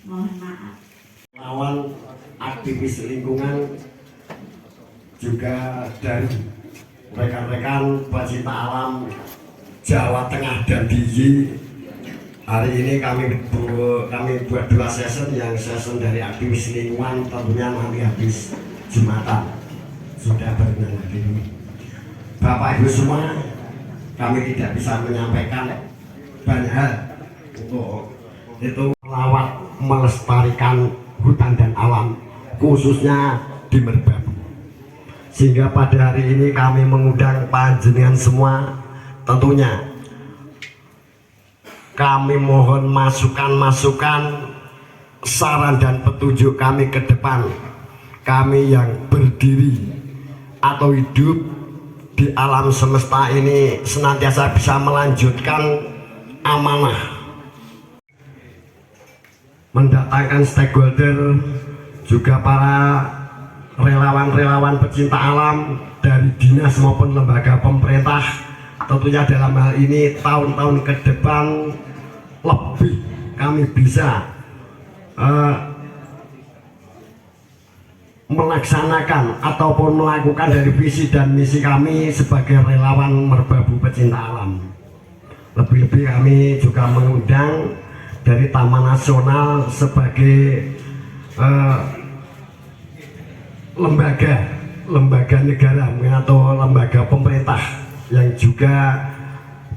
Mohon maaf. Lawan aktivis lingkungan juga dari rekan-rekan pecinta alam Jawa Tengah dan DIY. Hari ini kami buat 2 session, yang session dari aktivis lingkungan tentunya nanti habis Jumatan sudah berenang lagi. Bapak Ibu semua, kami tidak bisa menyampaikan banyak hal untuk itu melawat melestarikan hutan dan alam khususnya di Merbabu. Sehingga pada hari ini kami mengundang panjenengan semua, tentunya kami mohon masukan-masukan, saran dan petunjuk kami ke depan. Kami yang berdiri atau hidup di alam semesta ini senantiasa bisa melanjutkan amanah, mendatangkan stakeholder, juga para relawan-relawan pecinta alam dari dinas maupun lembaga pemerintah. Tentunya dalam hal ini tahun-tahun ke depan lebih kami bisa melaksanakan ataupun melakukan dari visi dan misi kami sebagai relawan Merbabu pecinta alam. Lebih-lebih kami juga mengundang dari Taman Nasional sebagai lembaga negara atau lembaga pemerintah yang juga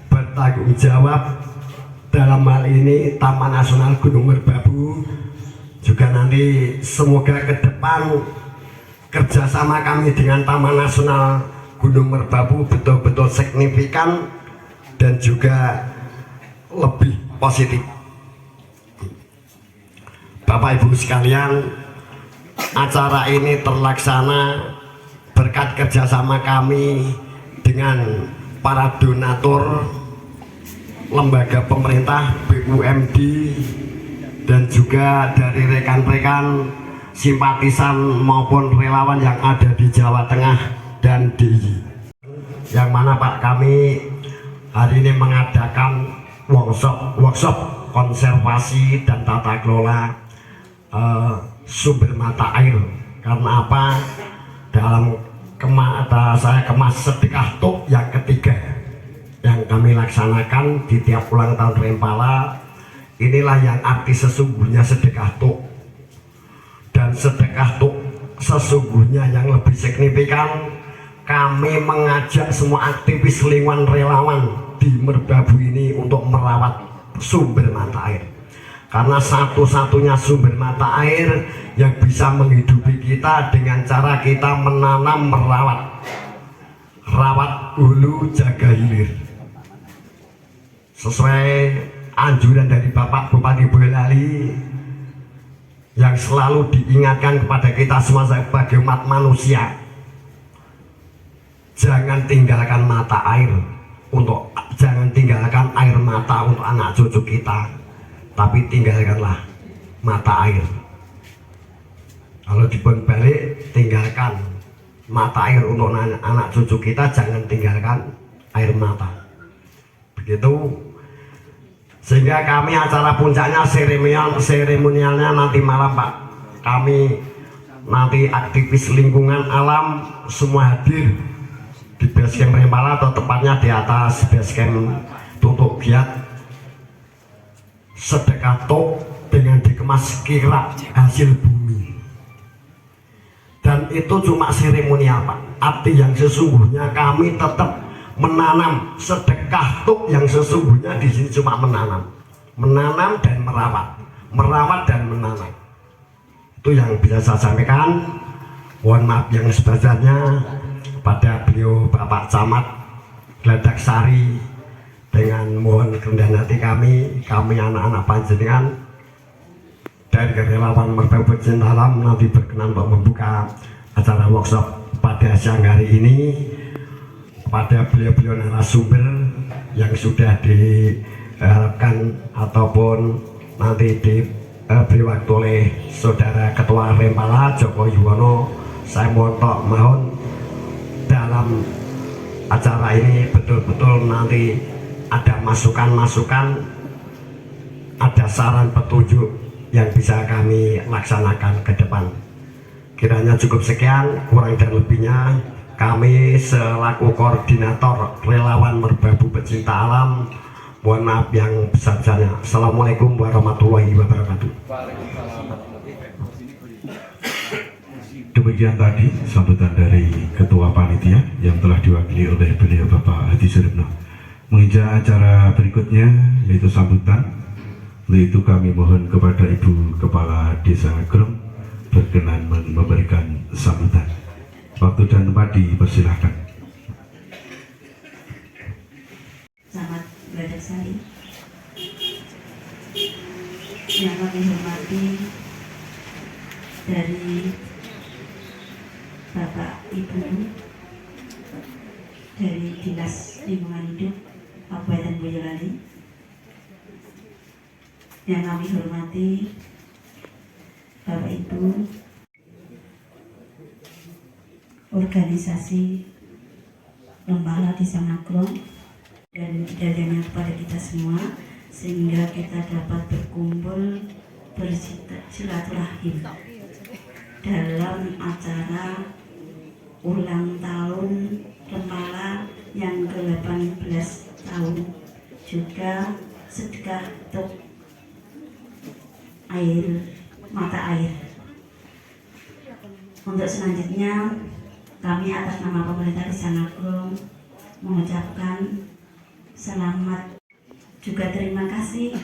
bertanggung jawab dalam hal ini. Taman Nasional Gunung Merbabu juga nanti semoga ke depan kerjasama kami dengan Taman Nasional Gunung Merbabu betul-betul signifikan dan juga lebih positif. Bapak Ibu sekalian, acara ini terlaksana berkat kerjasama kami dengan para donatur, lembaga pemerintah, BUMD, dan juga dari rekan-rekan simpatisan maupun relawan yang ada di Jawa Tengah dan DIY. Yang mana Pak, kami hari ini mengadakan workshop konservasi dan tata kelola sumber mata air. Karena apa? Dalam saya kemas sedekah tuk yang ketiga yang kami laksanakan di tiap ulang tahun Rempala, inilah yang arti sesungguhnya sedekah tuk. Dan sedekah tuk sesungguhnya yang lebih signifikan, kami mengajak semua aktivis lingkungan relawan di Merbabu ini untuk merawat sumber mata air. Karena satu-satunya sumber mata air yang bisa menghidupi kita dengan cara kita menanam, rawat hulu jaga hilir. Sesuai anjuran dari Bapak Bupati Boyolali yang selalu diingatkan kepada kita semua sebagai umat manusia, jangan tinggalkan mata air jangan tinggalkan air mata untuk anak cucu kita, tapi tinggalkanlah mata air. Kalau dipun balik, tinggalkan mata air untuk anak cucu kita, jangan tinggalkan air mata. Begitu. Sehingga kami acara puncaknya seremonialnya nanti malam Pak. Kami nanti aktivis lingkungan alam semua hadir di basecamp Rempala, atau tepatnya di atas basecamp Tutuk Giat. Sedekah tuk dengan dikemas kira hasil bumi. Dan itu cuma seremonial Pak. Arti yang sesungguhnya kami tetap menanam. Sedekah tuk yang sesungguhnya di sini cuma menanam dan merawat dan menanam. Itu yang bisa saya sampaikan. Mohon maaf yang sebesarnya pada beliau Bapak Camat Gladak Sari, dengan mohon kerendahan hati kami anak-anak panjenengan dari relawan Merbabu pecinta alam nanti berkenan untuk membuka acara workshop pada siang hari ini. Pada beliau-beliau narasumber yang sudah diharapkan ataupun nanti diberi waktu oleh Saudara Ketua Rempala Joko Yuwono, saya mohon dalam acara ini betul-betul nanti ada masukan-masukan, ada saran petunjuk yang bisa kami laksanakan ke depan. Kiranya cukup sekian, kurang dan lebihnya kami selaku koordinator relawan Merbabu Pecinta Alam mohon maaf yang besar-besarnya. Assalamualaikum warahmatullahi wabarakatuh. Demikian tadi sambutan dari Ketua Panitia yang telah diwakili oleh beliau Bapak Hadi Suripno. Menginjak acara berikutnya yaitu sambutan, yaitu kami mohon kepada Ibu Kepala Desa Grong berkenan memberikan sambutan. Waktu dan tempat dipersilahkan. Selamat beradik yang kami hormati dari Bapak Ibu dari Dinas Lingkungan Hidup Kabupaten Boyolali, yang kami hormati Bapak Ibu organisasi Lembala Desa Nagrong, dan hidayahnya kepada kita semua sehingga kita dapat berkumpul bersilaturahim dalam acara ulang tahun Lembala yang ke-18 tahun, juga sedekah untuk mata air. Untuk selanjutnya kami atas nama pemerintah Desa Nagrong mengucapkan selamat, juga terima kasih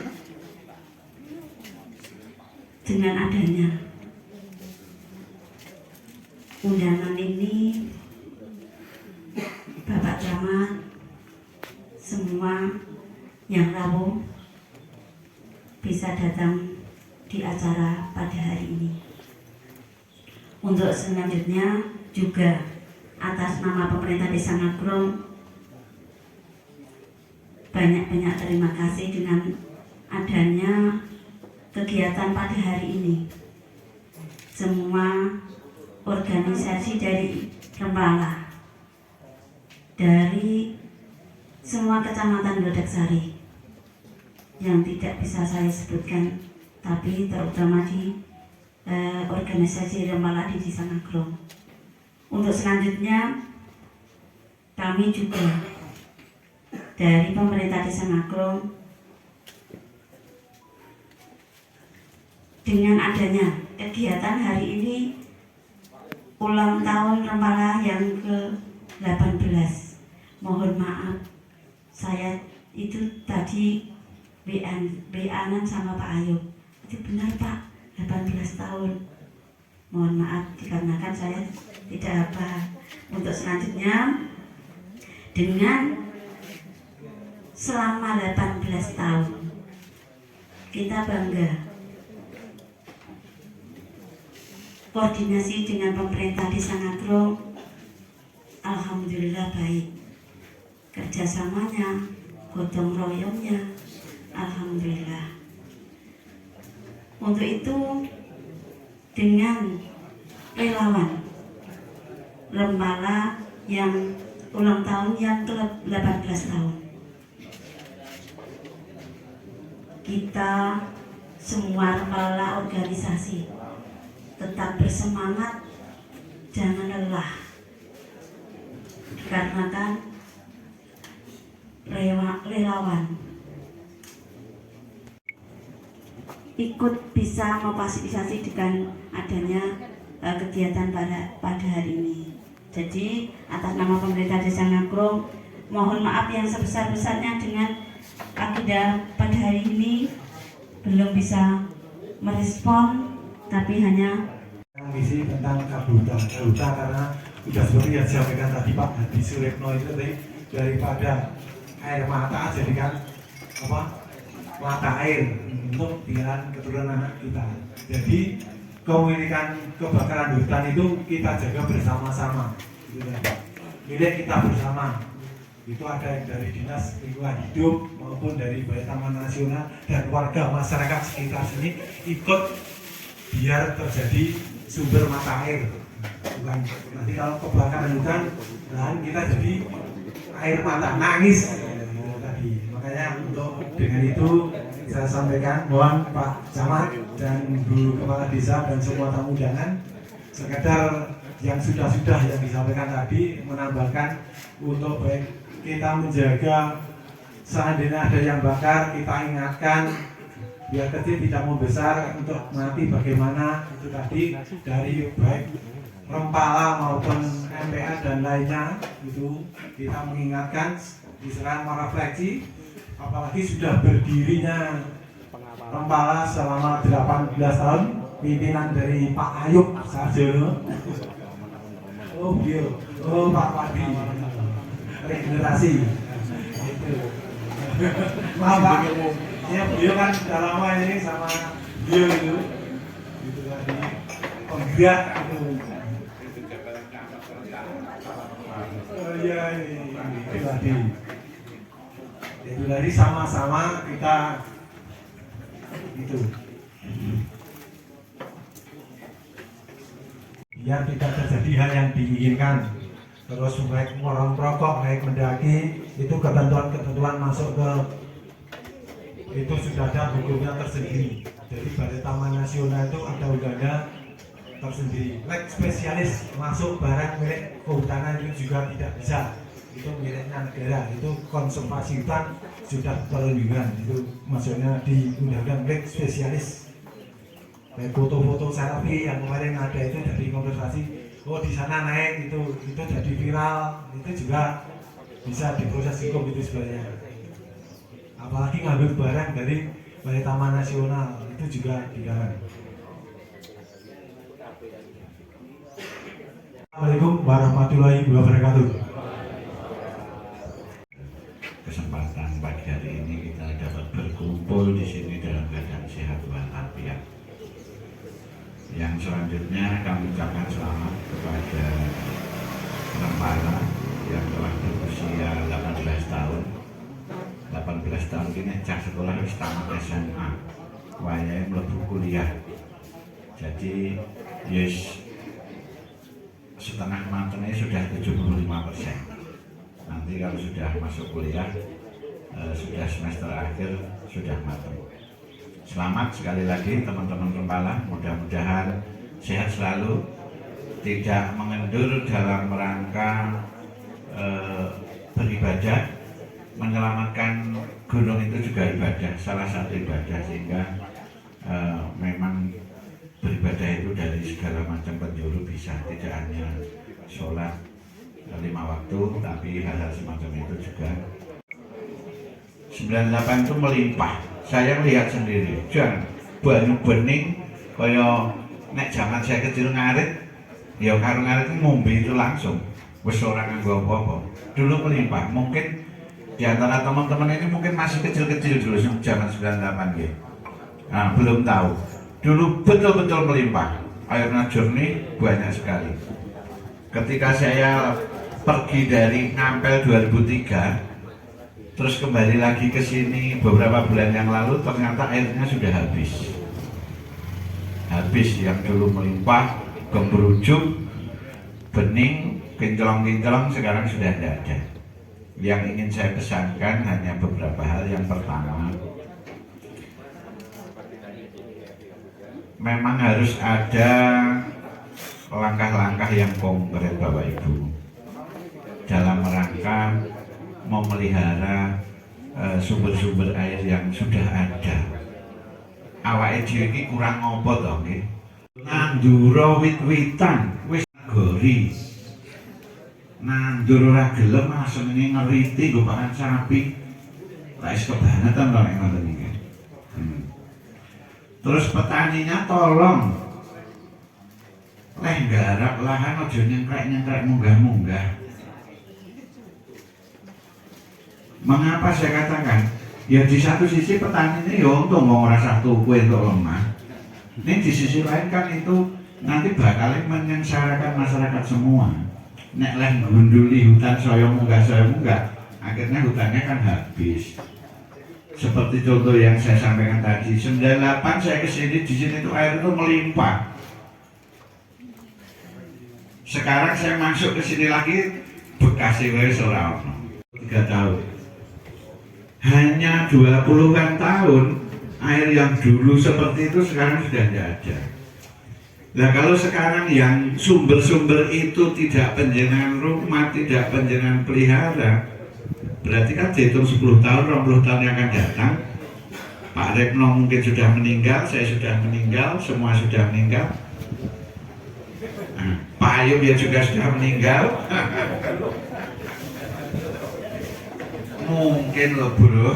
dengan adanya undangan ini. Bapak Camat, semua yang rawuh bisa datang di acara pada hari ini. Untuk selanjutnya juga atas nama pemerintah Desa Nagrong banyak-banyak terima kasih dengan adanya kegiatan pada hari ini. Semua organisasi dari Lembala, dari semua kecamatan Lodaksari yang tidak bisa saya sebutkan, tapi terutama di organisasi Lembala di Desa Nagrong. Untuk selanjutnya kami juga dari pemerintah Desa Nagrong dengan adanya kegiatan hari ini ulang tahun Lembala yang ke-18. Mohon maaf, saya itu tadi WA-an sama Pak Ayub. Itu benar Pak, 18 tahun. Mohon maaf dikarenakan saya tidak hafal. Untuk selanjutnya, dengan selama 18 tahun kita bangga koordinasi dengan pemerintah Desa Nagrong, alhamdulillah baik. Kerjasamanya, gotong royongnya, alhamdulillah. Untuk itu dengan relawan Lembala yang ulang tahun yang ke-18 tahun, kita semua Lembala organisasi tetap bersemangat, jangan lelah, dikarenakan relawan ikut bisa memfasilitasi dengan adanya kegiatan pada hari ini. Jadi atas nama pemerintah Desa Nagrong mohon maaf yang sebesar-besarnya dengan agenda pada hari ini belum bisa merespon, tapi hanya misi tentang kabutah karena sudah seperti yang disampaikan tadi Pak Hadi Suripno itu daripada air mata jadikan mata air untuk pilihan keturunan anak kita. Jadi komunikan kebakaran hutan itu kita jaga bersama-sama, gitu ya. Milik kita bersama. Itu ada yang dari Dinas Lingkungan Hidup maupun dari Balai Taman Nasional dan warga masyarakat sekitar sini ikut biar terjadi sumber mata air. Bukan nanti kalau kebakaran hutan, lahan kita jadi air mata nangis tadi. Makanya dengan itu saya sampaikan, mohon Pak Camat dan Bu Kepala Desa dan semua tamu undangan sekedar yang sudah-sudah yang disampaikan tadi menambahkan untuk baik kita menjaga seandainya ada yang bakar kita ingatkan biar kecil tidak membesar untuk mati bagaimana itu tadi dari baik Rempala maupun MPA dan lainnya itu kita mengingatkan diserang merefleksi apalagi sudah berdirinya Rempala selama 18 tahun pimpinan dari Pak Ayub Sarjono Pak Wadi regenerasi itu maaf Pak ya beliau kan sudah lama ini sama beliau itu tadi penggerak itu itu tadi sama-sama kita itu biar tidak terjadi hal yang diinginkan terus baik merokok baik mendaki itu ketentuan masuk ke itu sudah ada hukumnya tersendiri jadi Balai Taman Nasional itu ada undangnya tersendiri leg spesialis masuk barang milik kehutanan itu juga tidak bisa itu miliknya negara itu konservasi hutan sudah perlindungan itu maksudnya di undang-undang leg spesialis kayak foto-foto selfie yang kemarin ada itu dari konservasi oh di sana naik itu jadi viral itu juga bisa diproses hukum itu sebenarnya apalagi ngambil barang dari Balai Taman Nasional itu juga dilarang. Assalamualaikum warahmatullahi wabarakatuh. Kesempatan pagi hari ini kita dapat berkumpul di sini dalam keadaan sehat walafiat. Yang selanjutnya kami ucapkan selamat kepada Rempala yang telah berusia 18 tahun. 18 tahun ini cak sekolah wis tamat SMA. Wayahe mlebu kuliah. Jadi yes setengah matangnya sudah 75%. Nanti kalau sudah masuk kuliah sudah semester akhir sudah matang. Selamat sekali lagi teman-teman Rempala, mudah-mudahan sehat selalu, tidak mengendur dalam rangka beribadah, menyelamatkan gunung itu juga ibadah, salah satu ibadah sehingga memang beribadah itu dari segala macam penjuru bisa, tidak hanya sholat 5 waktu, tapi hal-hal semacam itu juga. 98 itu melimpah. Saya lihat sendiri, jangan banyu bening kaya nek zaman saya kecil ngarit, ya karo ngarit ngombe itu langsung, wis ora nganggo apa-apa. Dulu melimpah, mungkin di antara teman-teman ini mungkin masih kecil-kecil dulu zaman 98 gitu. Nah, belum tahu. Dulu betul-betul melimpah, airnya jernih banyak sekali. Ketika saya pergi dari Ngampel 2003. Terus kembali lagi ke sini beberapa bulan yang lalu ternyata airnya sudah habis. Habis yang dulu melimpah, gemberujuk, bening, kinclong-kinclong sekarang sudah tidak ada. Yang ingin saya pesankan hanya beberapa hal. Yang pertama, memang harus ada langkah-langkah yang konkret Bapak Ibu dalam rangka memelihara sumber-sumber air yang sudah ada. Awake dhewe iki kurang ngopo to nggih? Nandur wit-witan wis gori. Nandur ora gelem asene ngeriti nggo pakan sapi. Lah wis kebangetan to nek ngoten iki. Terus petaninya tolong leh garap lahan aja nyengkrek-nyengkrek munggah-munggah. Mengapa saya katakan? Ya di satu sisi petani ini ya untung mau ngerasa tuku untuk lemah. Ini di sisi lain kan itu nanti bakal menyengsarakan masyarakat semua. Nek leh gunduli hutan saya munggah, akhirnya hutannya kan habis. Seperti contoh yang saya sampaikan tadi, 98 saya kesini di sini itu air itu melimpah. Sekarang saya masuk ke sini lagi bekasi wis ora ono. 3 tahun. Hanya 20-an tahun air yang dulu seperti itu sekarang sudah tidak ada. Nah kalau sekarang yang sumber-sumber itu tidak penjenengan rumah, tidak penjenengan pelihara, berarti kan dihitung 10 tahun, 20 tahun yang akan datang, Pak Retno mungkin sudah meninggal, saya sudah meninggal, semua sudah meninggal. Nah, Pak Ayub ya juga sudah meninggal. Mungkin loh bro.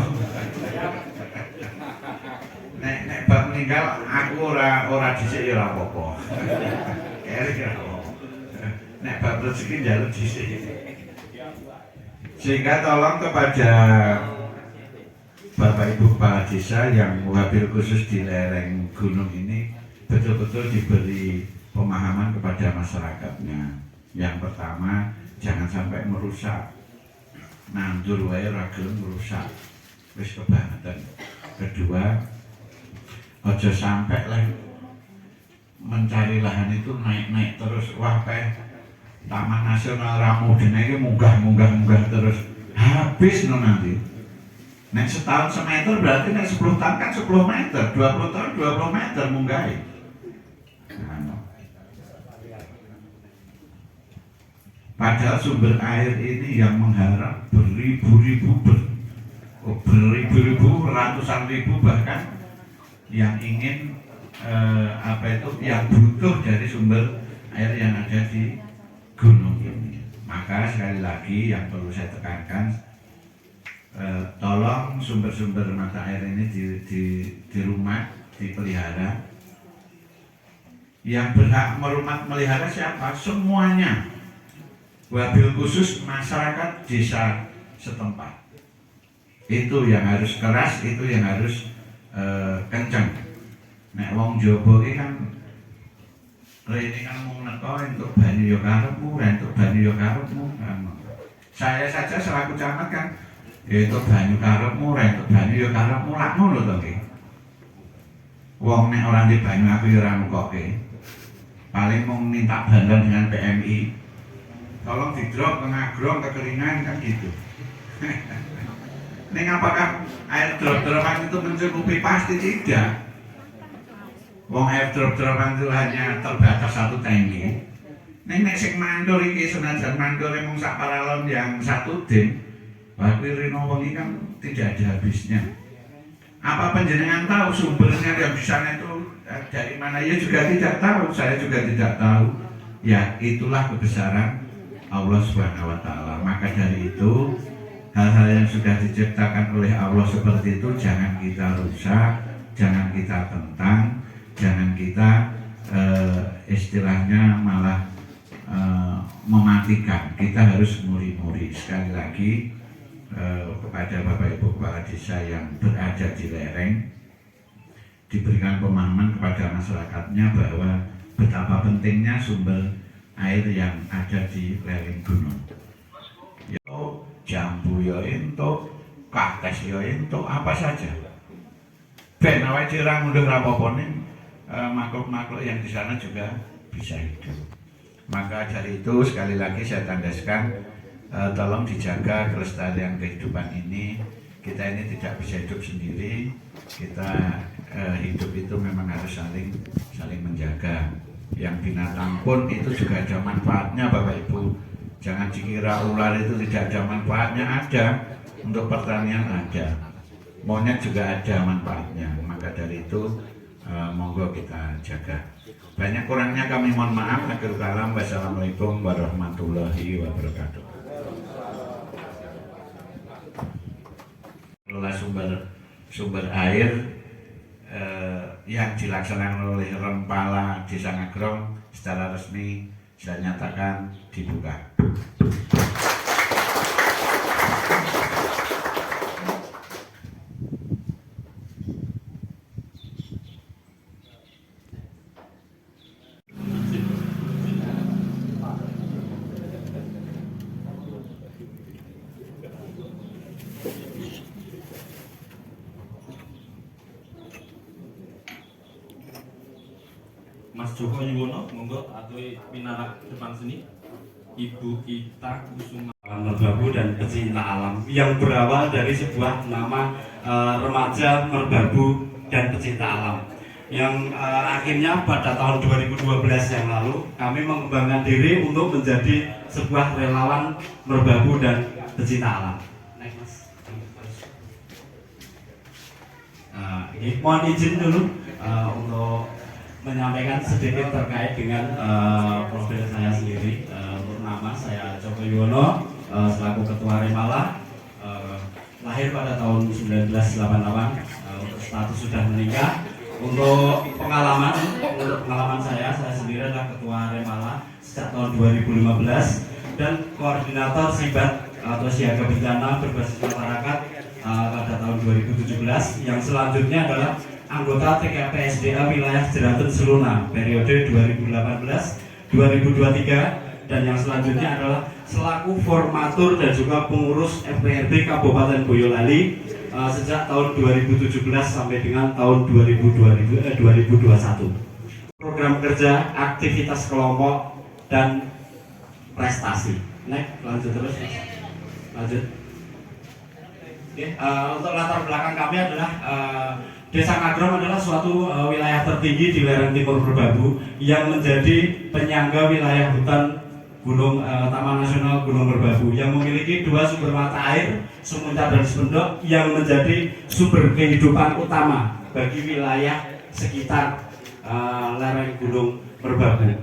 Nek bab meninggal aku ora dhisik ya ora apa-apa. Kira-kira apa. Nek bab rezeki njaluk dhisik. Sehingga tolong kepada Bapak Ibu Kepala Desa yang wabil khusus di lereng gunung ini betul-betul diberi pemahaman kepada masyarakatnya. Yang pertama, jangan sampai merusak. Nandur wae ora gelem merusak. Wis kebangetan. Kedua, ojo sampai lah mencari lahan itu naik-naik terus. Wah Taman Nasional Ramudin ini munggah terus habis no nanti. Nek setahun semeter berarti nek 10 tahun kan 10 meter, 20 tahun 20 meter munggahi. Padahal sumber air ini yang mengharap beribu-ribu, ratusan ribu bahkan yang ingin yang butuh dari sumber air yang ada di gunung ini. Maka sekali lagi yang perlu saya tekankan, tolong sumber-sumber mata air ini di rumah dipelihara. Yang berhak melihara siapa? Semuanya. Wabil khusus masyarakat desa setempat. Itu yang harus keras, itu yang harus kencang. Nek wong Jowo iki kan rene kan mung neko entuk banyu ya karepmu, entuk banyu ya karepmu. Saya saja selaku camat kan ya entuk banyu karepmu, entuk banyu ya karepmu lak ngono to nggih. Wong nek ora ndek banyu aku ya ora nukoke. Paling mung minta bantuan dengan PMI. Tolong di-drop ke ngagrong kekeringan kan gitu. Ning apakah air drop-dropan itu mencukupi? Pasti tidak. Wong air drop-dropan itu hanya terbatas satu tangki. Nek sing mandor iki senajan mandor mung sak paralon yang satu dim, waktu rino wengi kan tidak ada habisnya. Apa panjenengan tahu sumbernya yang di sana itu dari mana? Ya juga tidak tahu, saya juga tidak tahu. Ya itulah kebesaran Allah Subhanahu wa Ta'ala. Maka dari itu hal-hal yang sudah diciptakan oleh Allah seperti itu jangan kita rusak, jangan kita tentang, jangan kita istilahnya malah mematikan. Kita harus muri-muri. Sekali lagi kepada Bapak Ibu Kepala Desa yang berada di lereng, diberikan pemahaman kepada masyarakatnya bahwa betapa pentingnya sumber air yang ada di lereng gunung. Yo jambu yo entuk, kaktus yo entuk, apa saja. Ben awake dhewe ora ngundang rapopo ning makhluk-makhluk yang di sana juga bisa hidup. Maka dari itu sekali lagi saya tandaskan, tolong dijaga kelestarian kehidupan ini. Kita ini tidak bisa hidup sendiri. Kita hidup itu memang harus saling menjaga. Yang binatang pun itu juga ada manfaatnya Bapak Ibu. Jangan dikira ular itu tidak ada manfaatnya, ada. Untuk pertanian ada, monyet juga ada manfaatnya. Maka dari itu monggo kita jaga. Banyak kurangnya kami mohon maaf. Akhirul kalam, wassalamualaikum warahmatullahi wabarakatuh. Kelola sumber air yang dilaksanakan oleh Rempala Desa Ngagrong secara resmi saya nyatakan dibuka. Mas Joko Yuwono, monggo atui pinarak depan sini. Ibu kita Kusuma Merbabu dan Pecinta Alam yang berawal dari sebuah nama remaja Merbabu dan pecinta alam. Yang akhirnya pada tahun 2012 yang lalu kami mengembangkan diri untuk menjadi sebuah relawan merbabu dan pecinta alam. Next, Mas. Mohon izin dulu untuk menyampaikan sedikit terkait dengan profil saya sendiri. Untuk nama saya Joko Yuwono, selaku Ketua Remala, lahir pada tahun 1988, untuk status sudah menikah. Untuk pengalaman saya sendiri adalah Ketua Remala sejak tahun 2015 dan koordinator SIBAT atau Siaga Bencana Berbasis Masyarakat pada tahun 2017. Yang selanjutnya adalah anggota TKPSDA wilayah Jeraten Seluna periode 2018-2023, dan yang selanjutnya adalah selaku formatur dan juga pengurus FPRB Kabupaten Boyolali sejak tahun 2017 sampai dengan tahun 2021. Program kerja, aktivitas kelompok, dan prestasi. Next, lanjut terus. Lanjut. Oke, untuk latar belakang kami adalah Desa Ngagrom adalah suatu wilayah tertinggi di lereng timur Merbabu yang menjadi penyangga wilayah hutan Gunung Taman Nasional Gunung Merbabu yang memiliki dua sumber mata air, Sumuncar dan Sependok, yang menjadi sumber kehidupan utama bagi wilayah sekitar lereng Gunung Merbabu.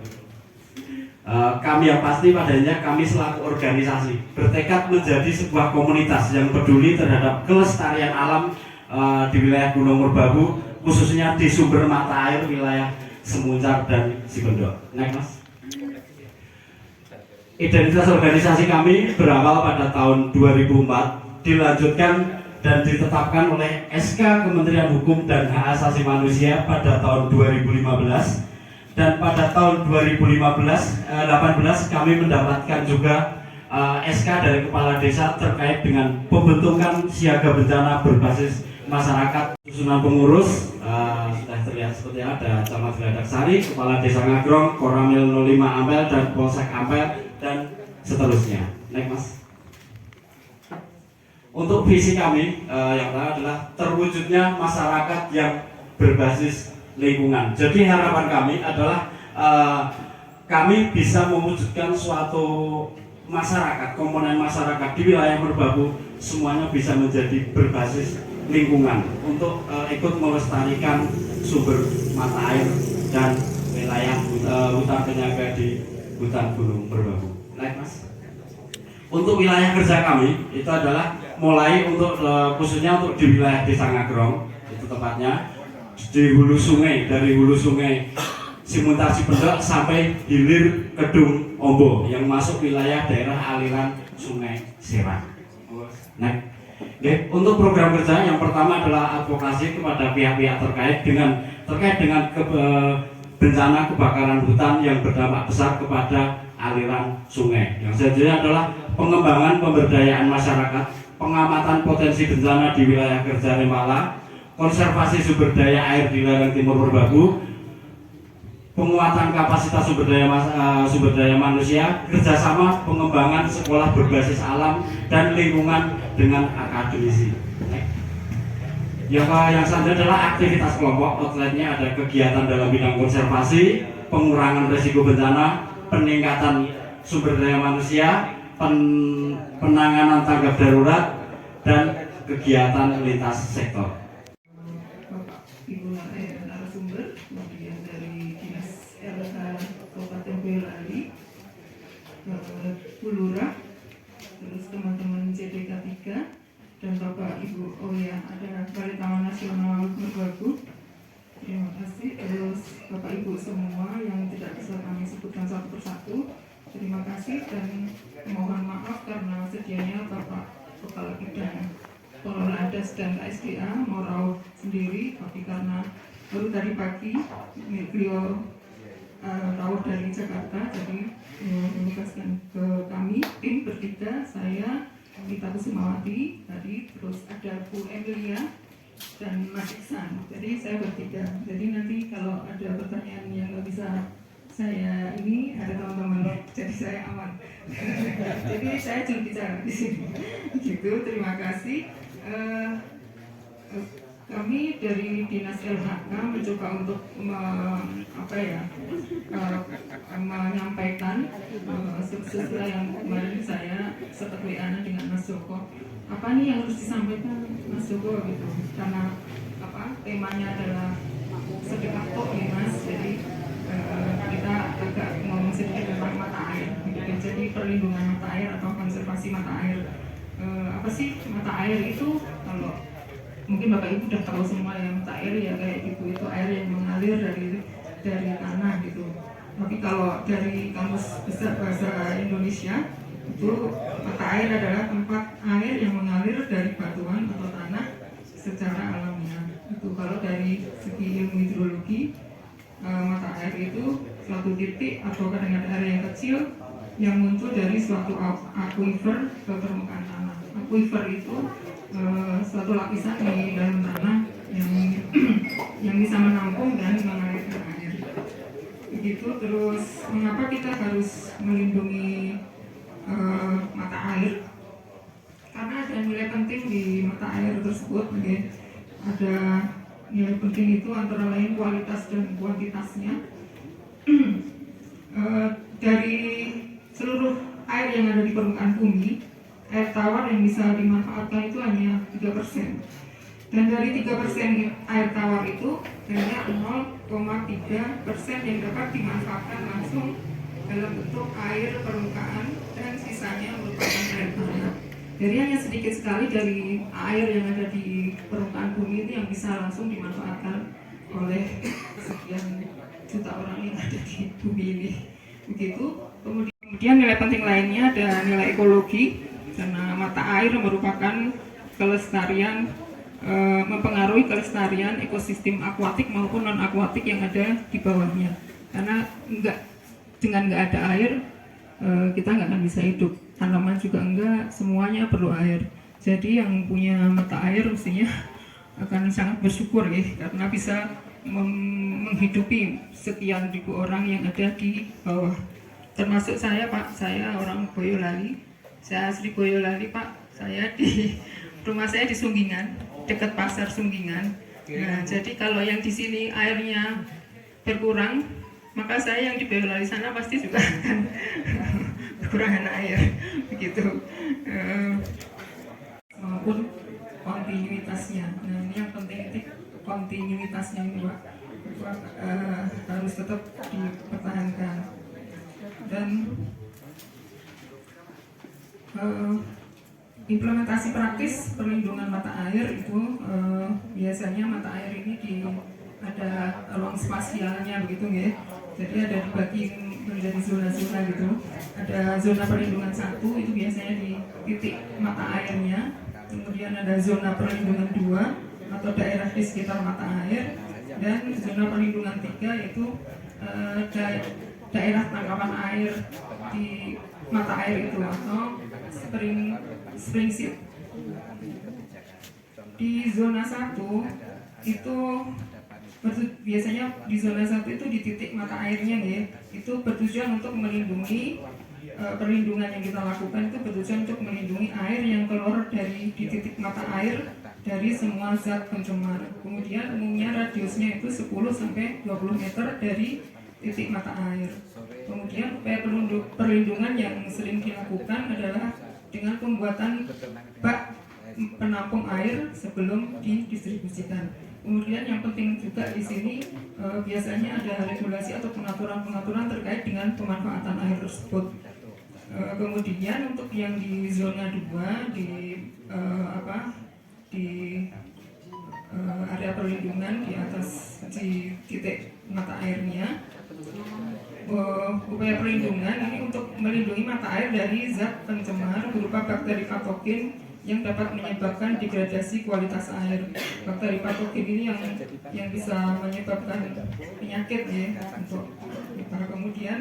Kami yang pasti padanya, kami selaku organisasi bertekad menjadi sebuah komunitas yang peduli terhadap kelestarian alam di wilayah Gunung Merbabu, khususnya di sumber mata air wilayah Semuncar dan Sependok. Next, Mas. Identitas organisasi kami berawal pada tahun 2004, dilanjutkan dan ditetapkan oleh SK Kementerian Hukum dan Hak Asasi Manusia pada tahun 2015, dan pada tahun 2018 kami mendapatkan juga SK dari Kepala Desa terkait dengan pembentukan siaga bencana berbasis masyarakat. Susunan pengurus sudah terlihat seperti ada Camat Geladak Sari, Kepala Desa Ngagrom, Koramil 05 Ampel, dan Polsek Ampel, dan seterusnya. Next, Mas. Untuk visi kami yang pertama adalah terwujudnya masyarakat yang berbasis lingkungan. Jadi harapan kami adalah kami bisa mewujudkan suatu masyarakat, komponen masyarakat di wilayah Merbabu semuanya bisa menjadi berbasis lingkungan untuk ikut melestarikan sumber mata air dan wilayah hutan penyangga di hutan Gunung Merbabu. Naik, Mas. Untuk wilayah kerja kami itu adalah mulai untuk khususnya untuk di wilayah Desa Ngagrom, itu tepatnya di hulu sungai, dari hulu sungai Simuntar Sependok sampai hilir Kedung Ombo yang masuk wilayah daerah aliran Sungai Serang. Nah, untuk program kerja yang pertama adalah advokasi kepada pihak-pihak terkait dengan bencana kebakaran hutan yang berdampak besar kepada aliran sungai. Yang selanjutnya adalah pengembangan pemberdayaan masyarakat, pengamatan potensi bencana di wilayah kerja Remala, konservasi sumber daya air di lereng timur Merbabu, penguatan kapasitas sumber daya manusia, kerjasama pengembangan sekolah berbasis alam dan lingkungan dengan akademisi. Yang selanjutnya adalah aktivitas kelompok. Outletnya ada kegiatan dalam bidang konservasi, pengurangan risiko bencana, peningkatan sumber daya manusia, penanganan tanggap darurat, dan kegiatan lintas sektor. Ibu narasumber, kemudian dari Dinas LH Kabupaten Boyolali, Bu Lurah, terus teman-teman JDK 3, dan Bapak Ibu, oh ya, ada Balai Taman Nasional Merbabu. Terima kasih. Terus Bapak Ibu semua yang tidak bisa kami sebutkan satu persatu, terima kasih dan mohon maaf karena sedianya Bapak Kepala Bidang Pengelola Adas dan KSDA mau rawuh sendiri, tapi karena baru tadi pagi beliau rawuh dari Jakarta, jadi menugaskan ke kami tim bertiga, saya Gita Kusumawati tadi, terus ada Bu Emilia dan Mas Iksan. Jadi saya bertiga. Jadi nanti kalau ada pertanyaan yang nggak bisa saya ini, ada teman-teman, jadi saya aman. Jadi saya juru bicara di sini. Gitu. Terima kasih. kami dari Dinas LHK mencoba untuk menyampaikan sesuai yang kemarin saya sempat WA dengan Mas Joko. Apa nih yang harus disampaikan Mas Joko gitu? Karena temanya adalah sedekah kok nih Mas, jadi kita agak ngomong sedikit tentang mata air. Jadi perlindungan mata air atau konservasi mata air. Apa sih mata air itu? Kalau mungkin Bapak Ibu udah tahu semua ya, mata air ya kayak gitu, itu air yang mengalir dari tanah gitu. Tapi kalau dari Kamus Besar Bahasa Indonesia itu mata air adalah tempat air yang mengalir dari batuan atau tanah secara alamiah. Itu kalau dari segi ilmu hidrologi, mata air itu suatu titik atau kadang-kadang air yang kecil yang muncul dari suatu aquifer ke permukaan tanah. Aquifer itu suatu lapisan di dalam tanah yang bisa menampung dan mengalirkan air. Begitu. Terus mengapa kita harus melindungi mata air? Karena ada nilai penting di mata air tersebut. Ada nilai penting itu antara lain kualitas dan kuantitasnya. Dari seluruh air yang ada di permukaan bumi, air tawar yang bisa dimanfaatkan itu hanya 3%. Dan dari 3% air tawar itu hanya 0,3% yang dapat dimanfaatkan langsung dalam bentuk air permukaan, dan sisanya merupakan air tanah. Jadi hanya sedikit sekali dari air yang ada di permukaan bumi ini yang bisa langsung dimanfaatkan oleh sekian juta orang yang ada di bumi ini. Begitu. Kemudian nilai penting lainnya ada nilai ekologi, karena mata air merupakan kelestarian, mempengaruhi kelestarian ekosistem akuatik maupun non akuatik yang ada di bawahnya. Karena dengan nggak ada air, kita nggak akan bisa hidup. Tanaman juga enggak, semuanya perlu air. Jadi yang punya mata air mestinya akan sangat bersyukur ya, karena bisa menghidupi sekian ribu orang yang ada di bawah. Termasuk saya Pak, saya orang Boyolali. Saya asli Boyolali Pak. Saya di rumah saya di Sunggingan, dekat pasar Sunggingan. Nah, jadi kalau yang di sini airnya berkurang, maka saya yang di Boyolali sana pasti juga akan kekurangan air, begitu. Maupun kontinuitasnya. Nah, ini yang penting itu kontinuitasnya ini Pak, harus tetap dipertahankan. Dan implementasi praktis perlindungan mata air itu biasanya mata air ini ada ruang spasialnya begitu ya. Jadi ada dibagi menjadi zona-zona gitu. Ada zona perlindungan 1 itu biasanya di titik mata airnya. Kemudian ada zona perlindungan 2 atau daerah di sekitar mata air, dan zona perlindungan 3 yaitu daerah tangkapan air di mata air itu atau spring seat. Di zona 1 itu biasanya di zona 1 itu di titik mata airnya ya, itu bertujuan untuk melindungi, perlindungan yang kita lakukan itu bertujuan untuk melindungi air yang keluar dari di titik mata air dari semua zat pencemar. Kemudian umumnya radiusnya itu 10-20 meter dari titik mata air. Kemudian upaya perlindungan yang sering dilakukan adalah dengan pembuatan bak penampung air sebelum didistribusikan. Kemudian yang penting juga di sini biasanya ada regulasi atau pengaturan terkait dengan pemanfaatan air tersebut. Kemudian untuk yang di zona 2 di area perlindungan di atas di titik mata airnya, upaya perlindungan ini untuk melindungi mata air dari zat pencemar berupa bakteri patogen yang dapat menyebabkan degradasi kualitas air. Bakteri patogen ini yang bisa menyebabkan penyakit ya untuk kita. Kemudian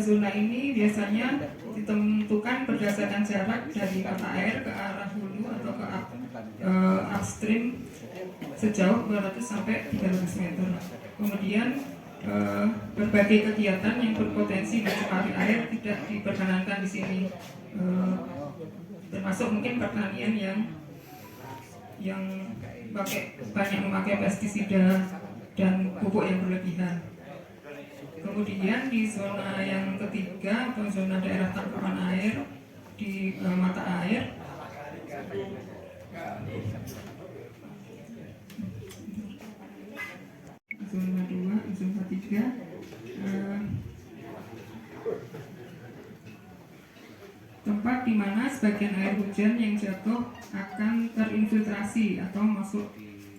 zona ini biasanya ditentukan berdasarkan jarak dari mata air ke arah hulu atau ke upstream sejauh 200 sampai 300 meter. Kemudian berbagai kegiatan yang berpotensi mencemari air tidak diperkenankan di sini, termasuk mungkin pertanian yang banyak memakai pestisida dan pupuk yang berlebihan. Kemudian di zona yang ketiga atau zona daerah tangkapan air di mata air, zona 2, zona 3, tempat di mana sebagian air hujan yang jatuh akan terinfiltrasi atau masuk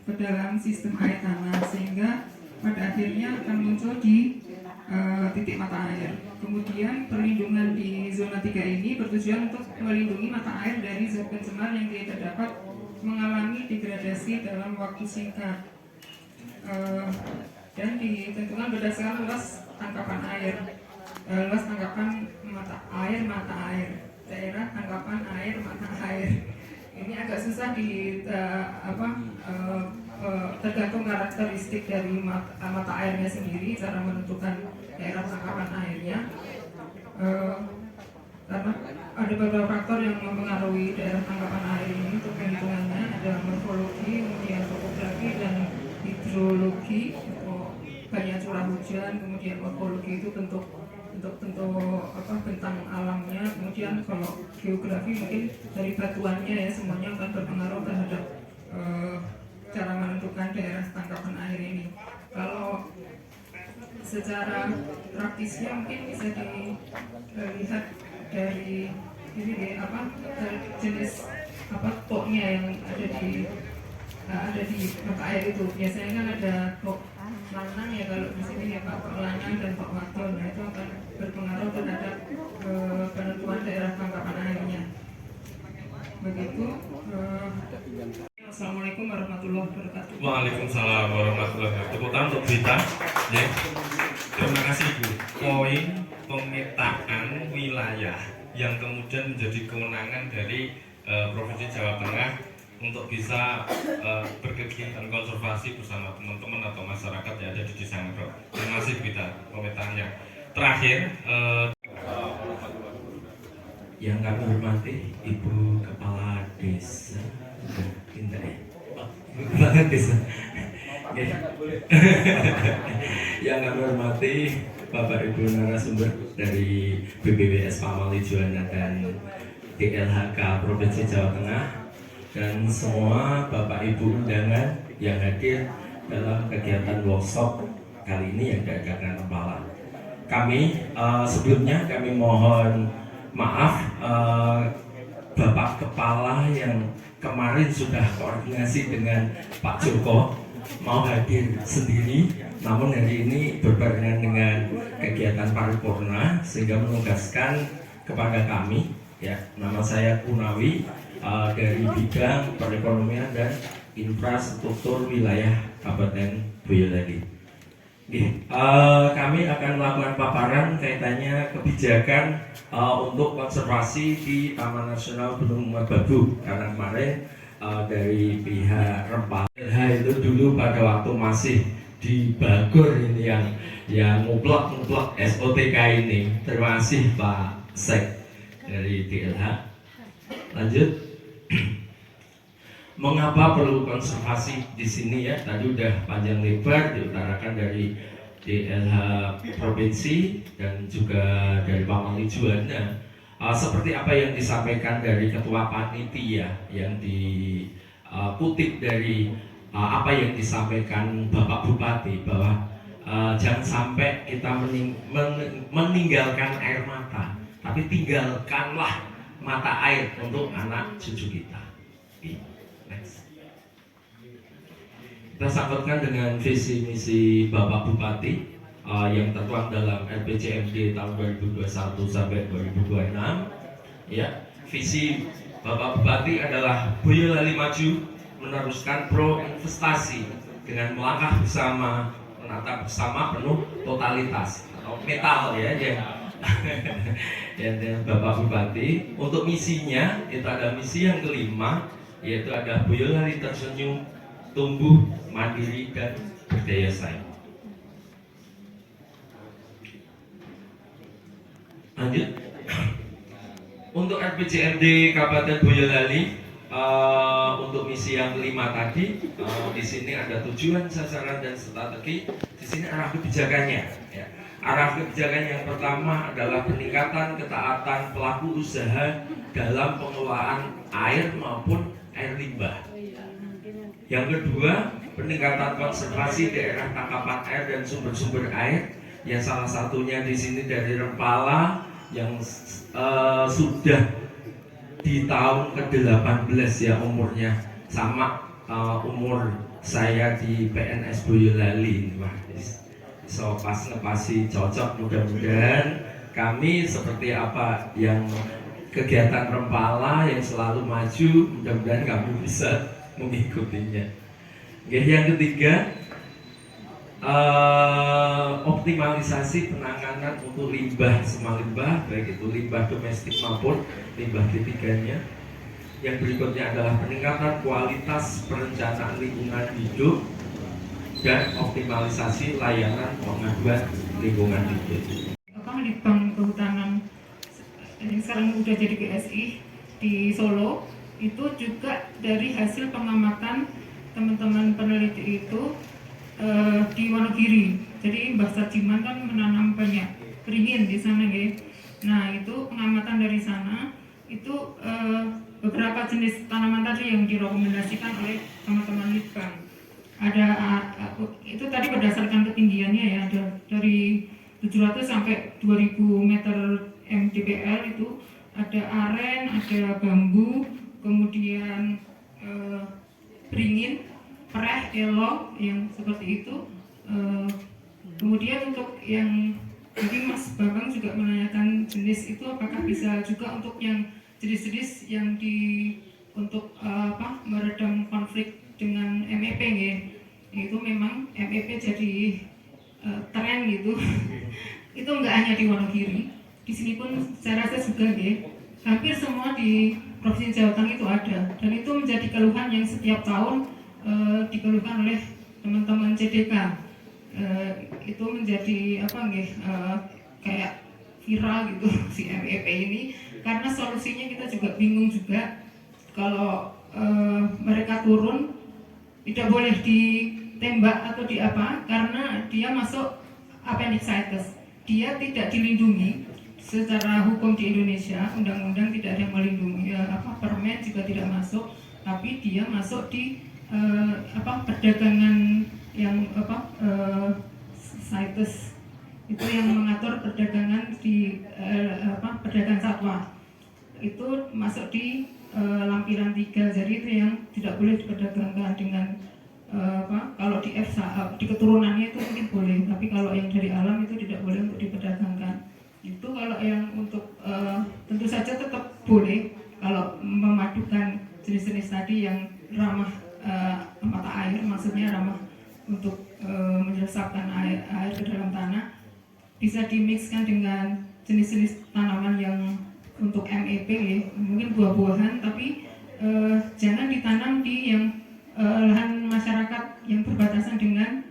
ke dalam sistem air tanah sehingga pada akhirnya akan muncul di titik mata air. Kemudian perlindungan di zona 3 ini bertujuan untuk melindungi mata air dari zat pencemar yang tidak dapat mengalami degradasi dalam waktu singkat, dan ditentukan berdasarkan luas tangkapan air, luas tangkapan mata air, daerah tangkapan air mata air. Ini agak susah tergantung karakteristik dari mata airnya sendiri, cara menentukan daerah tangkapan airnya, karena ada beberapa faktor yang mempengaruhi daerah tangkapan air ini. Untuk perhitungannya ada morfologi, kemudian topografi dan hidrologi, atau banyak curah hujan, kemudian morfologi itu bentuk bentang alamnya, kemudian kalau geografi mungkin dari batuannya ya, semuanya akan berpengaruh terhadap cara menentukan daerah tangkapan air ini. Kalau secara praktisnya mungkin bisa dilihat dari ini dari jenis toknya yang ada di mata air itu. Biasanya kan ada tok lanang ya, kalau di sini ya tok lanang dan tok wadon. Nah, itu akan berpengaruh terhadap penentuan daerah tangkapan airnya. Begitu. Assalamualaikum warahmatullahi wabarakatuh. Waalaikumsalam warahmatullahi wabarakatuh. Tepuk tangan untuk Berita. Ya. Terima kasih Ibu. Poin pemetaan wilayah yang kemudian menjadi kewenangan dari Provinsi Jawa Tengah untuk bisa berkegiatan konservasi bersama teman-teman atau masyarakat yang ada di Desa Ngrok. Terima kasih Berita pemetaannya. Terakhir, yang kami hormati Ibu Kepala Desa, Kepala Desa. Yang kami hormati Bapak Ibu narasumber dari BPWS Pamali Juwana dan DLHK Provinsi Jawa Tengah, dan semua Bapak Ibu undangan yang hadir dalam kegiatan workshop kali ini yang diadakan Kepala. Kami sebelumnya kami mohon maaf Bapak Kepala yang kemarin sudah koordinasi dengan Pak Joko mau hadir sendiri, namun hari ini berbarengan dengan kegiatan paripurna sehingga menugaskan kepada kami, ya, nama saya Kunawi dari bidang perekonomian dan infrastruktur wilayah Kabupaten Boyolali. Kami akan melakukan paparan kaitannya kebijakan untuk konservasi di Taman Nasional Gunung Merbabu, karena kemarin dari pihak Rempah itu dulu pada waktu masih di Bagor ini yang muplak SOTK ini. Terima kasih Pak Sek dari DLH. Lanjut. Mengapa perlu konservasi di sini ya? Tadi udah panjang lebar diutarakan dari DLH Provinsi dan juga dari Pamali Juwana. Seperti apa yang disampaikan dari Ketua Panitia yang dikutip dari apa yang disampaikan Bapak Bupati, bahwa jangan sampai kita meninggalkan air mata, tapi tinggalkanlah mata air untuk anak cucu kita. Next. Kita sambutkan dengan visi misi Bapak Bupati yang tertuang dalam RPJMD tahun 2021 sampai 2026. Ya, visi Bapak Bupati adalah Boyolali maju, meneruskan pro investasi dengan melangkah bersama, menatap bersama penuh totalitas atau metal ya, yang Bapak Bupati. Untuk misinya itu ada misi yang kelima, yaitu ada Boyolali tersenyum, tumbuh, mandiri dan berdaya saing. Lanjut. Untuk RPJMD Kabupaten Boyolali untuk misi yang kelima tadi, di sini ada tujuan, sasaran, dan strategi. Di sini arah kebijakannya. Ya. Arah kebijakan yang pertama adalah peningkatan ketaatan pelaku usaha dalam pengelolaan air maupun air limbah. Yang kedua, peningkatan konservasi daerah tangkapan air dan sumber-sumber air, yang salah satunya di sini dari Rempala yang sudah di tahun ke-18 ya umurnya, sama umur saya di PNS Boyolali. Wah, so pas ngepasi cocok, mudah-mudahan kami seperti apa yang kegiatan Rempala yang selalu maju, mudah-mudahan kami bisa mengikutinya. Oke, yang ketiga, optimalisasi penanganan untuk limbah, semua limbah, baik itu limbah domestik maupun limbah ketiganya. Yang berikutnya adalah peningkatan kualitas perencanaan lingkungan hidup dan optimalisasi layanan pengaduan lingkungan hidup. Litbang Kehutanan yang sekarang udah jadi GSI di Solo, itu juga dari hasil pengamatan teman-teman peneliti itu di Wonogiri. Jadi Mbah Sarjiman kan menanam banyak beringin di sana ya. Nah itu pengamatan dari sana itu beberapa jenis tanaman tadi yang direkomendasikan oleh teman-teman Litbang. Ada itu tadi berdasarkan ketinggiannya ya, ada dari 700 sampai 2000 meter mdpl itu ada aren, ada bambu, kemudian beringin, pereh, elong yang seperti itu. Kemudian untuk yang jadi Mas Bambang juga menanyakan jenis itu apakah bisa juga untuk yang jenis-jenis yang untuk meredam konflik dengan MEP ya. Itu memang MEP jadi tren gitu. Itu enggak hanya di Wonogiri, di sini pun saya rasa juga ya, hampir semua di Provinsi Jawa Tengah itu ada, dan itu menjadi keluhan yang setiap tahun dikeluhkan oleh teman-teman CDK. Itu menjadi kayak viral gitu si MEP ini, karena solusinya kita juga bingung juga. Kalau mereka turun tidak boleh ditembak atau di apa, karena dia masuk appendicitis, dia tidak dilindungi secara hukum di Indonesia, undang-undang tidak ada yang melindungi, permen juga tidak masuk, tapi dia masuk di perdagangan yang CITES itu yang mengatur perdagangan di perdagangan satwa, itu masuk di lampiran 3, jadi itu yang tidak boleh diperdagangkan dengan kalau di di keturunannya itu mungkin boleh, tapi kalau yang dari alam itu tidak boleh untuk diperdagangkan. Itu kalau yang untuk tentu saja tetap boleh kalau memadukan jenis-jenis tadi yang ramah mata air, maksudnya ramah untuk menyesapkan air ke dalam tanah, bisa dimixkan dengan jenis-jenis tanaman yang untuk MEP ya, mungkin buah-buahan, tapi jangan ditanam di yang lahan masyarakat yang berbatasan dengan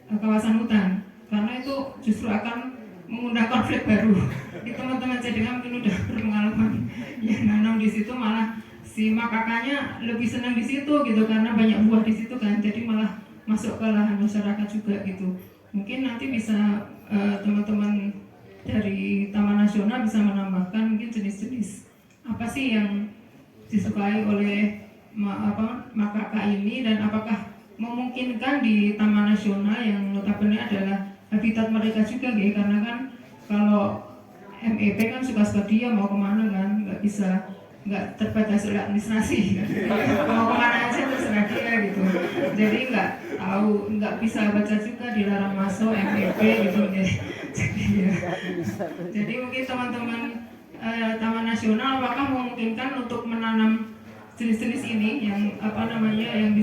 kawasan hutan, karena itu justru akan mengundang konflik baru. Di teman-teman CDK mungkin udah berpengalaman yang nanam di situ, malah si makakanya lebih senang di situ gitu, karena banyak buah di situ kan, jadi malah masuk ke lahan masyarakat juga gitu. Mungkin nanti bisa teman-teman dari Taman Nasional bisa menambahkan mungkin jenis-jenis apa sih yang disukai oleh makaka ini, dan apakah memungkinkan di Taman Nasional yang notabene adalah habitat mereka juga ya, karena kan kalau MEP kan suka-suka dia mau kemana kan, nggak terbatas oleh administrasi kan. Mau kemana aja terserah dia gitu, jadi nggak bisa baca juga, dilarang masuk MEP gitu ya. Jadi mungkin teman-teman Taman Nasional apakah memungkinkan untuk menanam jenis-jenis ini yang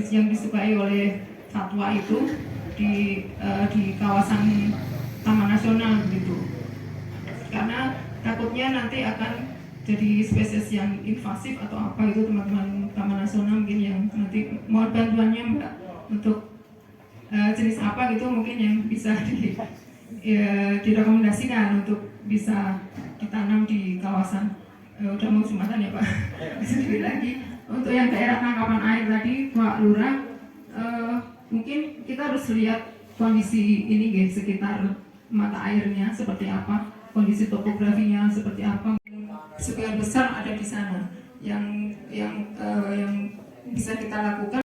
yang disukai oleh satwa itu di kawasan Taman Nasional begitu, karena takutnya nanti akan jadi spesies yang invasif atau apa, itu teman-teman Taman Nasional mungkin yang nanti mohon bantuannya Mbak untuk jenis apa gitu mungkin yang bisa direkomendasikan untuk bisa ditanam di kawasan. Udah mau Jumatan ya Pak, sendiri lagi Untuk yang daerah tangkapan air tadi, Pak Lurah, mungkin kita harus lihat kondisi ini guys, sekitar mata airnya seperti apa, kondisi topografinya seperti apa. Sebagian besar ada di sana yang bisa kita lakukan.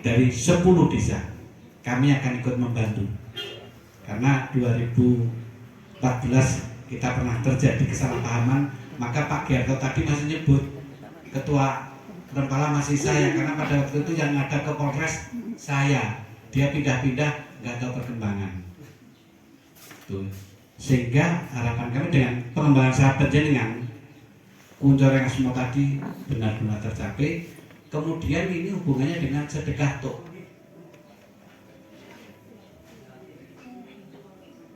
Dari 10 desa kami akan ikut membantu, karena 2014 kita pernah terjadi kesalahpahaman, maka Pak Giarto tadi masih nyebut ketua Rempala masih saya, karena pada waktu itu yang ada ke Polres saya, dia pindah-pindah nggak tahu perkembangan. Tuh. Sehingga harapan kami dengan pengembangan sahabat jenengan, Kunjor yang semua tadi benar-benar tercapai. Kemudian ini hubungannya dengan sedekah tuh.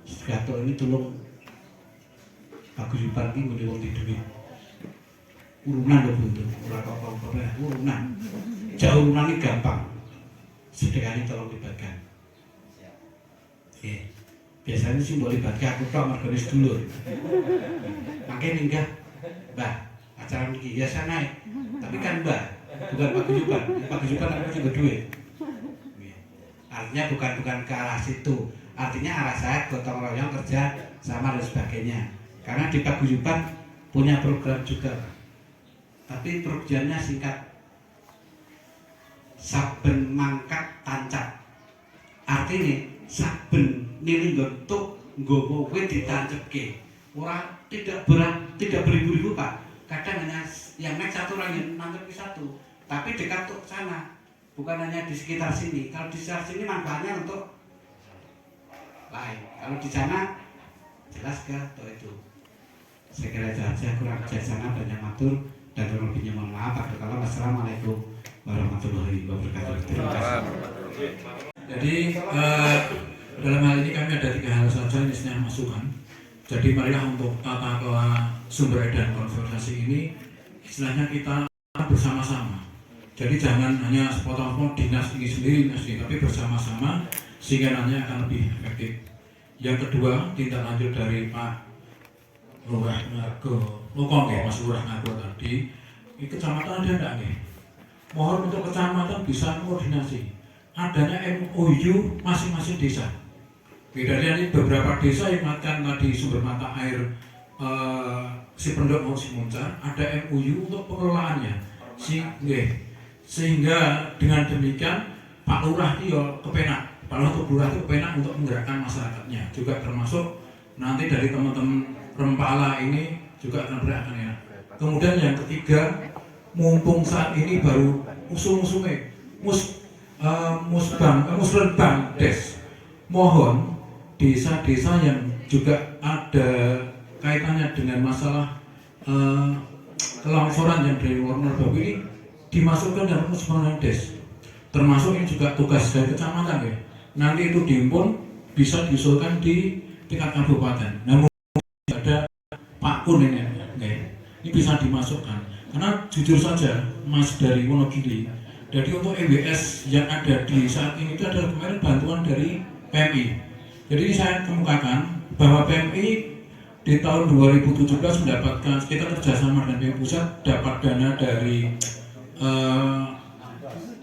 Sedekah tuh ini tolong bagus dibagi ngene wong di duit. Urunan lho Bu, ora apa-apa, urunan. Jauh urunan ini gampang. Sedekah ini tolong dibagikan. Biasanya sih boleh bagi aku tok mergo wis dulur. Makanya enggak, Mbah, acara ini ya saya naik. Tapi kan Mbah, bukan Pak Guyuban aku juga duit. Artinya bukan ke arah situ. Artinya arah saya gotong royong kerja sama dan sebagainya. Karena di Pak Guyuban punya program juga. Tapi programnya singkat. Saben mangkat tancap. Artinya saben nilai bentuk nggowo kuwi ditancepke. Ora tidak berat, tidak beribu-ribu Pak. Kadang hanya yang naik satu orang yang nangkep satu, tapi dekat tuh sana, bukan hanya di sekitar sini. Kalau di sekitar sini manfaatnya untuk lain. Kalau di sana jelas gak tuh itu. Saya kira itu aja, kurang bijaksana, banyak matur dan kurang lebihnya mohon maaf. Wassalamualaikum warahmatullahi wabarakatuh. Terima kasih. Jadi dalam hal ini kami ada 3 hal saja misalnya masukan. Jadi marilah untuk tata kelola sumber daya dan konservasi ini istilahnya kita bersama-sama. Jadi jangan hanya sepotong-sepotong dinas ini sendiri, tapi bersama-sama sehingga nantinya akan lebih efektif. Yang kedua, tindak lanjut dari Pak Lurah Ngagel Lokong ya, Mas Lurah Ngagel tadi, ini kecamatan ada enggak nih? Mohon untuk kecamatan bisa koordinasi. Adanya MOU masing-masing desa. Beda dari beberapa desa yang makan tadi sumber mata air Sipendok maupun Simuncar, ada MOU untuk pengelolaannya. Sehingga dengan demikian Pak Lurah itu kepenak. Pak Lurah itu kepenak untuk menggerakkan masyarakatnya. Juga termasuk nanti dari teman-teman Rempala ini juga akan berakan ya. Kemudian yang ketiga, mumpung saat ini baru usul-usulnya Musrenbang Des, mohon desa-desa yang juga ada kaitannya dengan masalah kelongsoran yang dari luar Merbabu ini dimasukkan dalam Musrenbang Des. Termasuk ini juga tugas dari kecamatan ya. Nanti itu dihimpun bisa diusulkan di tingkat kabupaten. Namun ada Pak Kun ini bisa dimasukkan. Karena jujur saja Mas dari Wonogiri, jadi untuk MWS yang ada di saat ini itu adalah kemarin bantuan dari PMI. Jadi saya kemukakan bahwa PMI di tahun 2017 mendapatkan, kita kerjasama dengan PMI Pusat dapat dana dari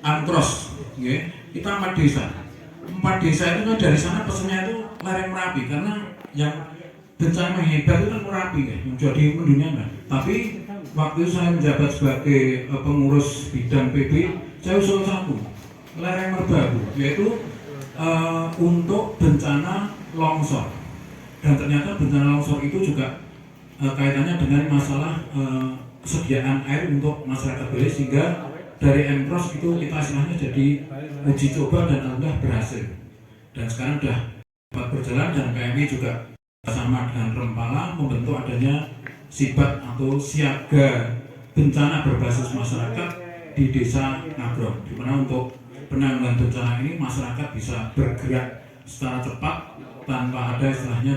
Ankros, kita 4 desa. 4 desa itu kan dari sana pesannya itu lereng Merapi, karena yang bencana hebat itu kan Merapi yang jadi mendunia kan. Tapi waktu saya menjabat sebagai pengurus bidang PB, saya usul satu, lereng Merbabu, yaitu untuk bencana longsor. Dan ternyata bencana longsor itu juga kaitannya dengan masalah kesediaan air untuk masyarakat Bali, sehingga dari Emkros itu kita istilahnya jadi uji coba dan alhamdulillah berhasil. Dan sekarang sudah dapat berjalan dan PMI juga bersama dengan Rempala membentuk adanya Sibat atau siaga bencana berbasis masyarakat di desa Ngagrong, di mana untuk penanggulangan bencana ini masyarakat bisa bergerak secara cepat tanpa ada istilahnya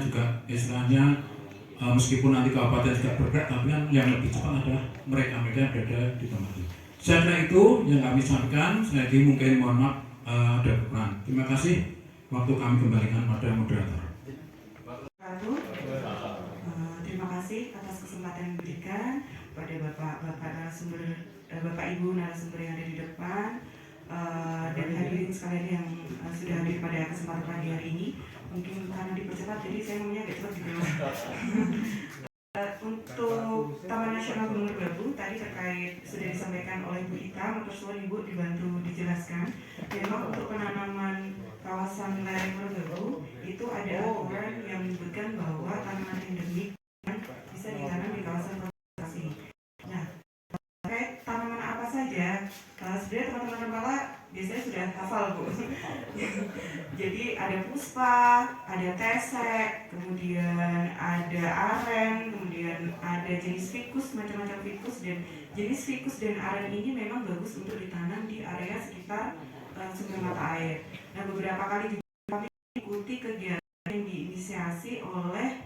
meskipun nanti kabupaten juga bergerak, tapi kan yang lebih cepat adalah mereka yang berada di tempat itu. Saya kira itu yang kami sampaikan. Sekali lagi mungkin mohon maaf ada kekurangan. Terima kasih. Waktu kami kembalikan pada moderator. Terima kasih atas kesempatan yang diberikan kepada Bapak narasumber Bapak Ibu narasumber yang ada di depan, dan hadirin sekalian yang sudah hadir pada kesempatan pagi hari ini. Mungkin karena dipercepat jadi saya ngomongnya agak cepat gitu. Untuk Taman Nasional Gunung Merbabu tadi terkait sudah disampaikan oleh Bu Ita, terus Ibu dibantu dijelaskan. Memang untuk penanaman kawasan lereng Merbabu itu ada aturan yang menyebutkan bahwa tanaman endemik bisa ditanam di kawasan konservasi. Nah, terkait tanaman apa saja, sebenarnya teman-teman kepala biasanya sudah hafal Bu. Jadi ada puspa, ada tesek, kemudian ada aren, kemudian ada jenis fikus, macam-macam fikus, dan jenis fikus dan aren ini memang bagus untuk ditanam di area sekitar sumber mata air. Nah, beberapa kali juga kami ikuti kegiatan yang diinisiasi oleh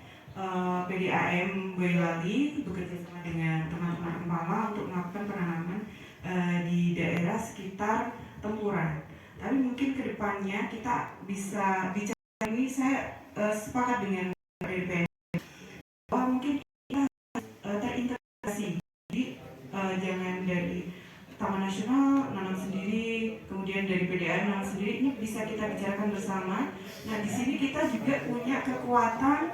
PDAM Boyolali bekerja sama dengan teman-teman kepala untuk melakukan penanaman di daerah sekitar Tempuran. Tapi mungkin kedepannya kita bisa bicara ini, saya sepakat dengan PDPN bahwa mungkin kita terintegrasi. Jadi jangan dari Taman Nasional nanam sendiri, kemudian dari PDAM nanam sendiri, ini bisa kita bicarakan bersama. Nah, di sini kita juga punya kekuatan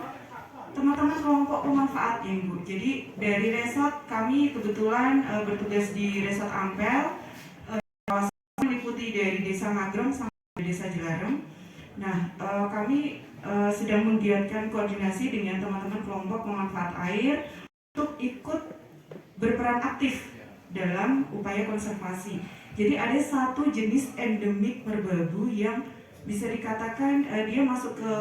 teman-teman kelompok pemanfaat ya Bu. Jadi dari resort kami kebetulan bertugas di Resort Ampel, kawasan meliputi dari Desa Magrong sampai Desa Jelarem. Nah, kami sedang menggiatkan koordinasi dengan teman-teman kelompok pemanfaat air untuk ikut berperan aktif dalam upaya konservasi. Jadi ada satu jenis endemik merbabu yang bisa dikatakan dia masuk ke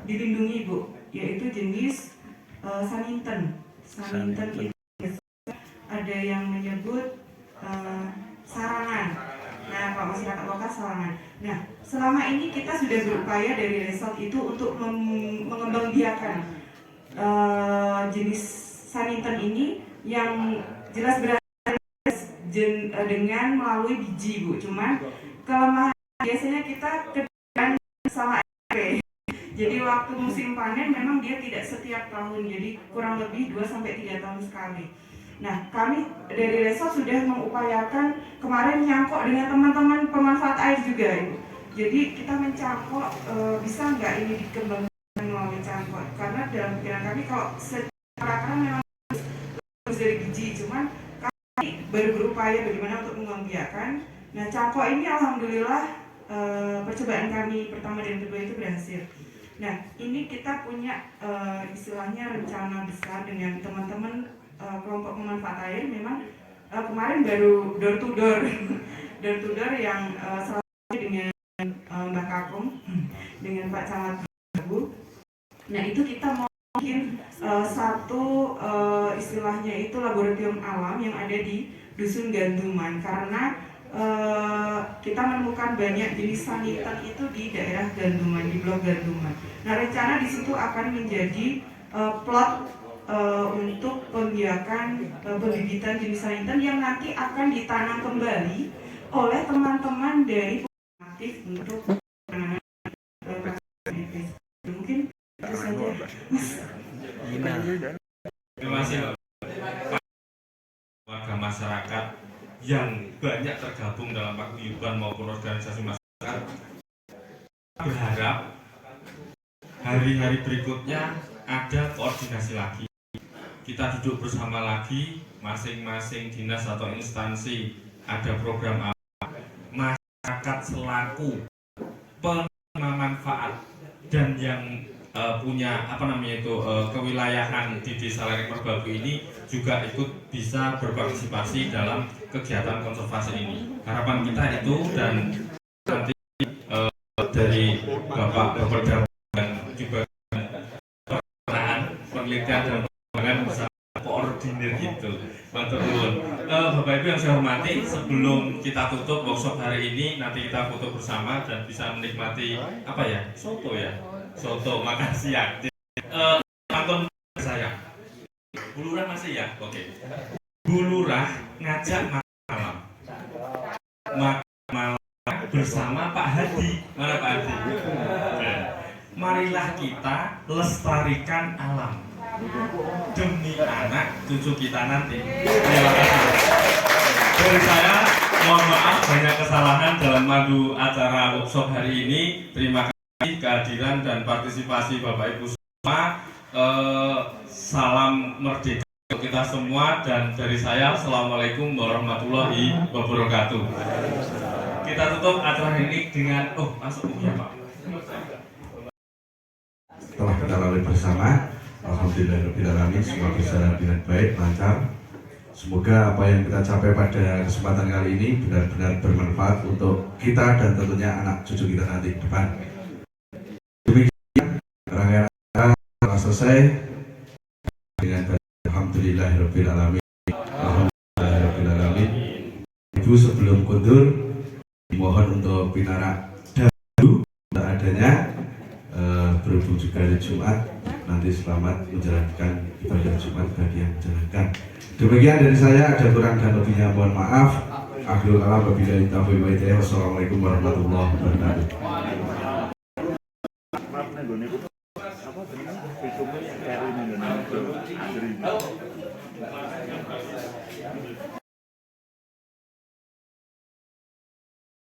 dilindungi Bu, yaitu jenis saninten. Saninten itu ada yang menyebut sarangan. Nah, kalau masyarakat lokal sarangan. Nah, selama ini kita sudah berupaya dari resort itu untuk mengembangbiakan jenis saninten ini yang jelas berhasil dengan melalui biji Bu. Cuman kelemahan biasanya kita kedengaran sama air. Jadi waktu musim panen memang dia tidak setiap tahun, jadi kurang lebih 2-3 tahun sekali. Nah, kami dari resort sudah mengupayakan kemarin nyangkok dengan teman-teman pemanfaat air juga Ibu. Jadi kita mencangkok bisa nggak ini dikembangkan melalui cangkok, karena dalam pikiran kami kalau secara akar memang harus dari biji, cuman kami baru berupaya bagaimana untuk mengembangkan. Nah, cangkok ini alhamdulillah percobaan kami pertama dan kedua itu berhasil. Nah, ini kita punya istilahnya rencana besar dengan teman-teman kelompok pemanfaat air. Memang kemarin baru door to door yang salah satu dengan Mbak Kakung, dengan Pak Camat Bu. Nah, itu kita mau bikin satu istilahnya itu laboratorium alam yang ada di Dusun Ganduman, karena kita menemukan banyak jenis saninten itu di daerah Ganduman, di blok Ganduman. Nah, rencana di situ akan menjadi plot untuk pembiakan pembibitan jenis saninten yang nanti akan ditanam kembali oleh teman-teman dari aktif untuk penanganan proses. Mungkin itu saja. Terima kasih warga masyarakat yang banyak tergabung dalam paguyuban maupun organisasi masyarakat. Berharap hari-hari berikutnya ada koordinasi lagi. Kita duduk bersama lagi, masing-masing dinas atau instansi ada program apa, masyarakat selaku penerima manfaat dan yang punya kewilayahan di Desa Lereng Merbabu ini juga ikut bisa berpartisipasi dalam kegiatan konservasi ini. Harapan kita itu, dan nanti dari Bapak Bapeda dan juga penelitian dan pengembangan bersama koordinir itu. Matur nuwun. Bapak Ibu yang saya hormati, sebelum kita tutup workshop hari ini, nanti kita foto bersama dan bisa menikmati soto ya. Soto makan siang. Pantun saya. Bu Lurah masih ya? Oke. Bu Lurah ngajak makan malam. Makan malam bersama Pak Hadi. Mana Pak Hadi? Marilah kita lestarikan alam. demi anak cucu kita nanti. Terima kasih. Dari saya, mohon maaf banyak kesalahan dalam madu acara workshop hari ini. Terima kasih kehadiran dan partisipasi Bapak Ibu semua. Salam merdeka untuk kita semua, dan dari saya, Assalamualaikum warahmatullahi wabarakatuh. Kita tutup acara ini dengan masuk ya Pak. Setelah kita lalui bersama, alhamdulillahirobbilalamin, semua berjalan dengan baik, lancar. Semoga apa yang kita capai pada kesempatan kali ini benar-benar bermanfaat untuk kita dan tentunya anak cucu kita nanti ke depan. Demikian rangkaian acara telah selesai dengan baik. Alhamdulillahirobbilalamin. Alhamdulillahirobbilalamin. Ibu sebelum kundur dimohon untuk pinarak dahulu untuk adanya berhubung juga hari Jumat, nanti selamat menjalankan ibadah Jumat bagi yang menjalankan. Demikian dari saya, ada kurang dan lebihnya mohon maaf. Akhirul kalam, wabillahi taufiq wal hidayah. Wassalamualaikum warahmatullahi wabarakatuh.